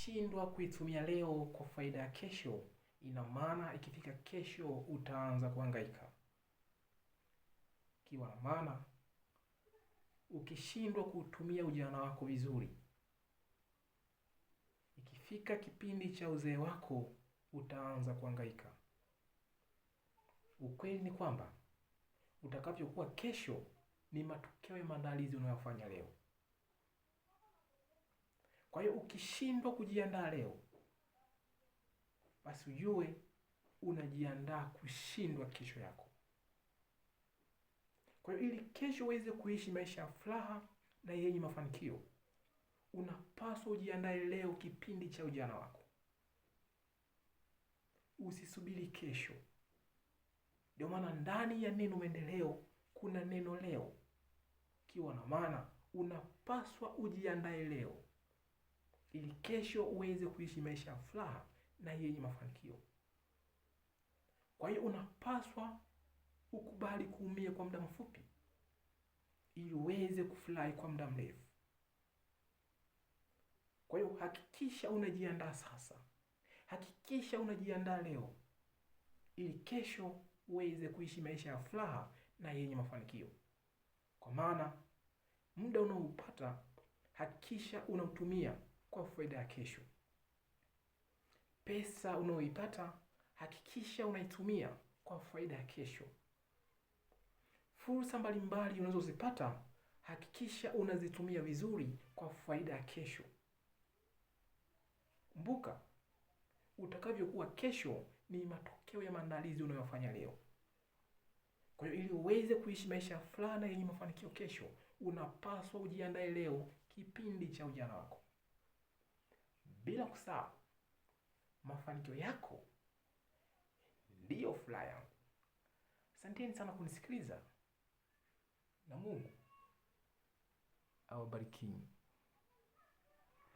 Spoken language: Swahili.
ukishindwa kuitumia leo kwa faida ya kesho, ina maana ikifika kesho utaanza kuhangaika. Kiwa na maana ukishindwa kutumia ujana wako vizuri, ikifika kipindi cha uzee wako utaanza kuhangaika. Ukweli ni kwamba utakavyokuwa kesho ni matokeo ya maandalizi unayofanya leo. Kwa hiyo ukishindwa kujiandaa leo, basi ujue unajiandaa kushindwa kesho yako. Kwa hiyo ili kesho uweze kuishi maisha ya furaha na yenye mafanikio, unapaswa ujiandae leo kipindi cha ujana wako. Usisubiri kesho. Ndio maana ndani ya neno maendeleo kuna neno leo. Kiwa na maana unapaswa ujiandae leo ili kesho uweze kuishi maisha ya furaha na yenye mafanikio. Kwa hiyo unapaswa ukubali kuumia kwa muda mfupi ili uweze kufurahi kwa muda mrefu. Kwa hiyo hakikisha unajiandaa sasa. Hakikisha unajiandaa leo ili kesho uweze kuishi maisha ya furaha na yenye mafanikio. Kwa maana muda unaoupata hakikisha unautumia kwa faida ya kesho. Pesa unaoipata hakikisha unaitumia kwa faida ya kesho. Fursa mbalimbali unazozipata hakikisha unazitumia vizuri kwa faida ya kesho. Kumbuka, utakavyokuwa kesho ni matokeo ya maandalizi unayofanya leo. Kwa hiyo ili uweze kuishi maisha ya furaha na yenye mafanikio kesho, unapaswa ujiandae leo kipindi cha ujana wako. Bila kusahau, mafanikio yako ndiyo furaha yangu. Asanteni sana kunisikiliza na Mungu awabariki.